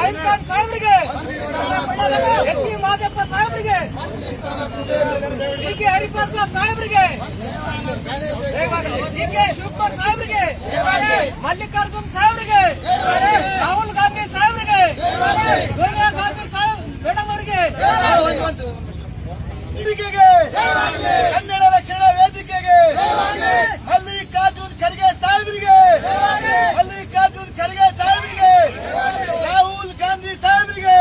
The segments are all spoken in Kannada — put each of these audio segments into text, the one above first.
ರಹೀಂ ಖಾನ್ ಸಾಹೇಬ್ರಿಗೆ, ಎಸ್ ಸಿ ಮಾದೇಪ್ಪ ಸಾಹೇಬ್ರಿಗೆ, ಡಿ ಕೆ ಹರಿಪ್ರಸಾದ್ ಸಾಹೇಬ್ರಿಗೆ, ಡಿ ಕೆ ಶಿವಕುಮಾರ್ ಸಾಹೇಬ್ರಿಗೆ, ಮಲ್ಲಿಕಾರ್ಜುನ್ ಸಾಹೇಬ್ರಿಗೆ, ರಾಹುಲ್ ಗಾಂಧಿ ಸಾಹೇಬ್ರಿಗೆ, ಸೋನಿಯಾ ಗಾಂಧಿ ಮೇಡಮ್ ಅವರಿಗೆ, ಕನ್ನಡ ರಕ್ಷಣಾ ವೇದಿಕೆಗೆ, ಮಲ್ಲಿಕಾರ್ಜುನ್ ಖರ್ಗೆ ಸಾಹೇಬರಿಗೆ, ಮಲ್ಲಿಕಾರ್ಜುನ್ ಖರ್ಗೆ ಸಾಹೇಬರಿಗೆ, ರಾಹುಲ್ ಗಾಂಧಿ ಸಾಹೇಬರಿಗೆ,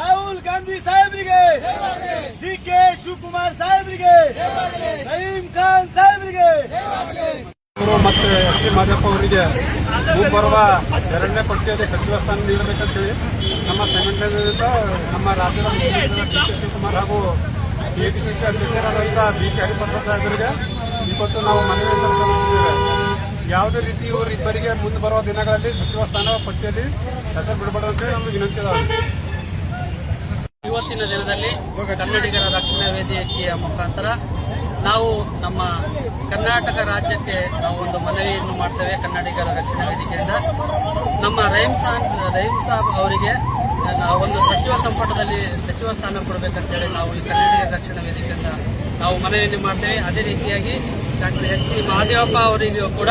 ರಾಹುಲ್ ಗಾಂಧಿ ಸಾಹೇಬರಿಗೆ, ಡಿ ಕೆ ಶಿವಕುಮಾರ್ ಸಾಹೇಬರಿಗೆ, ರಹೀಂ ಖಾನ್ ಸಾಹೇಬರಿಗೆ ಮತ್ತು ಎಸ್ ಸಿ ಮಾದೇಪ್ಪ ಅವರಿಗೆ ಮುಂಬರುವ 2ನೇ ಪಟ್ಟಿಯಲ್ಲಿ ಸಚಿವ ಸ್ಥಾನ ನೀಡಬೇಕಂತೇಳಿ ನಮ್ಮ ಸಂಘಟನೆಯಿಂದ ನಮ್ಮ ರಾಜ್ಯದ ಮುಖ್ಯಮಂತ್ರಿ ಡಿ ಕೆ ಶಿವಕುಮಾರ್ ಹಾಗೂ ಎಪಿಸಿಸಿ ಅಧ್ಯಕ್ಷರಾದಂಥ ಬಿ ಕೆ ಹರಿಪ್ರಸಾದ್ ಸಾಹೇಬರಿಗೆ ಇವತ್ತು ನಾವು ಮನವಿಯನ್ನು ಸಲ್ಲಿಸಿದ್ದೇವೆ. ಯಾವುದೇ ರೀತಿ ಇವರಿಬ್ಬರಿಗೆ ಮುಂದೆ ಬರುವ ದಿನಗಳಲ್ಲಿ ಸಚಿವ ಸ್ಥಾನ ಪಟ್ಟಿಯಲ್ಲಿ ಹೆಸರು ಬಿಡಬಾರದಂತೆ ನಮಗೆ ವಿನಂತಿ ಇದೆ. ಇವತ್ತಿನ ದಿನದಲ್ಲಿ ಕನ್ನಡಿಗರ ರಕ್ಷಣಾ ವೇದಿಕೆಯ ಮುಖಾಂತರ ನಾವು ನಮ್ಮ ಕರ್ನಾಟಕ ರಾಜ್ಯಕ್ಕೆ ನಾವು ಒಂದು ಮನವಿಯನ್ನು ಮಾಡ್ತೇವೆ. ಕನ್ನಡಿಗರ ರಕ್ಷಣಾ ವೇದಿಕೆಯಿಂದ ನಮ್ಮ ರಹೀಂ ಸಾಬ್ ಅವರಿಗೆ ನಾವು ಒಂದು ಸಚಿವ ಸಂಪುಟದಲ್ಲಿ ಸಚಿವ ಸ್ಥಾನ ಕೊಡಬೇಕಂತೇಳಿ ನಾವು ಈ ಕನ್ನಡಿಗರ ರಕ್ಷಣಾ ವೇದಿಕೆಯಿಂದ ನಾವು ಮನವಿಯನ್ನು ಮಾಡ್ತೇವೆ. ಅದೇ ರೀತಿಯಾಗಿ ಡಾಕ್ಟರ್ ಎಸ್ ಸಿ ಮಹದೇವಪ್ಪ ಅವರಿಗೂ ಕೂಡ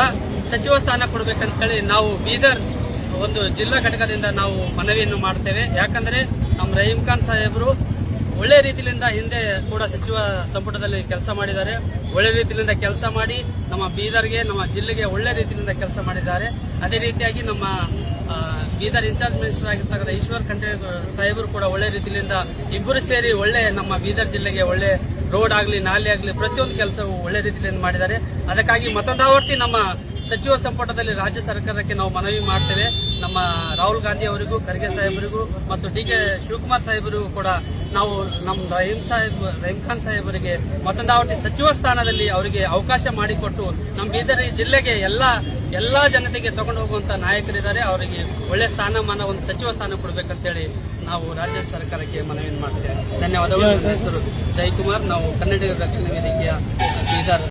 ಸಚಿವ ಸ್ಥಾನ ಕೊಡಬೇಕಂತೇಳಿ ನಾವು ಬೀದರ್ ಒಂದು ಜಿಲ್ಲಾ ಘಟಕದಿಂದ ನಾವು ಮನವಿಯನ್ನು ಮಾಡ್ತೇವೆ. ಯಾಕಂದ್ರೆ ನಮ್ಮ ರಹೀಂ ಖಾನ್ ಸಾಹೇಬರು ಒಳ್ಳೆ ರೀತಿಯಿಂದ ಹಿಂದೆ ಕೂಡ ಸಚಿವ ಸಂಪುಟದಲ್ಲಿ ಕೆಲಸ ಮಾಡಿದ್ದಾರೆ. ಒಳ್ಳೆ ರೀತಿಯಿಂದ ಕೆಲಸ ಮಾಡಿ ನಮ್ಮ ಬೀದರ್ಗೆ, ನಮ್ಮ ಜಿಲ್ಲೆಗೆ ಒಳ್ಳೆ ರೀತಿಯಿಂದ ಕೆಲಸ ಮಾಡಿದ್ದಾರೆ. ಅದೇ ರೀತಿಯಾಗಿ ನಮ್ಮ ಬೀದರ್ ಇನ್ಚಾರ್ಜ್ ಮಿನಿಸ್ಟರ್ ಆಗಿರ್ತಕ್ಕಂಥ ಈಶ್ವರ್ ಖಂಡ್ರೆ ಸಾಹೇಬರು ಕೂಡ ಒಳ್ಳೆ ರೀತಿಯಿಂದ ಇಬ್ಬರು ಸೇರಿ ಒಳ್ಳೆ ನಮ್ಮ ಬೀದರ್ ಜಿಲ್ಲೆಗೆ ಒಳ್ಳೆ ರೋಡ್ ಆಗಲಿ, ನಾಲೆ ಆಗಲಿ, ಪ್ರತಿಯೊಂದು ಕೆಲಸವೂ ಒಳ್ಳೆ ರೀತಿಯಿಂದ ಮಾಡಿದ್ದಾರೆ. ಅದಕ್ಕಾಗಿ ಮತದಾವರ್ತಿ ನಮ್ಮ ಸಚಿವ ಸಂಪುಟದಲ್ಲಿ ರಾಜ್ಯ ಸರ್ಕಾರಕ್ಕೆ ನಾವು ಮನವಿ ಮಾಡ್ತೇವೆ. ನಮ್ಮ ರಾಹುಲ್ ಗಾಂಧಿ ಅವರಿಗೂ, ಖರ್ಗೆ ಸಾಹೇಬರಿಗೂ ಮತ್ತು ಡಿ ಕೆ ಶಿವಕುಮಾರ್ ಸಾಹೇಬರಿಗೂ ಕೂಡ ನಾವು ನಮ್ಮ ರಹೀಂ ಖಾನ್ ಸಾಹೇಬರಿಗೆ ಮತದಾವರ್ತಿ ಸಚಿವ ಸ್ಥಾನದಲ್ಲಿ ಅವರಿಗೆ ಅವಕಾಶ ಮಾಡಿಕೊಟ್ಟು ನಮ್ಮ ಬೀದರ್ ಜಿಲ್ಲೆಗೆ ಎಲ್ಲಾ ಜನತೆಗೆ ತಗೊಂಡು ಹೋಗುವಂತ ನಾಯಕರಿದ್ದಾರೆ. ಅವರಿಗೆ ಒಳ್ಳೆ ಸ್ಥಾನಮಾನ, ಒಂದು ಸಚಿವ ಸ್ಥಾನ ಕೊಡಬೇಕಂತೇಳಿ ನಾವು ರಾಜ್ಯ ಸರ್ಕಾರಕ್ಕೆ ಮನವಿ ಮಾಡ್ತೇವೆ. ಧನ್ಯವಾದಗಳು. ಹೆಸರು ಜಯಕುಮಾರ್, ನಾವು ಕನ್ನಡಿಗರ ರಕ್ಷಣಾ ವೇದಿಕೆಯ ಬೀದರ್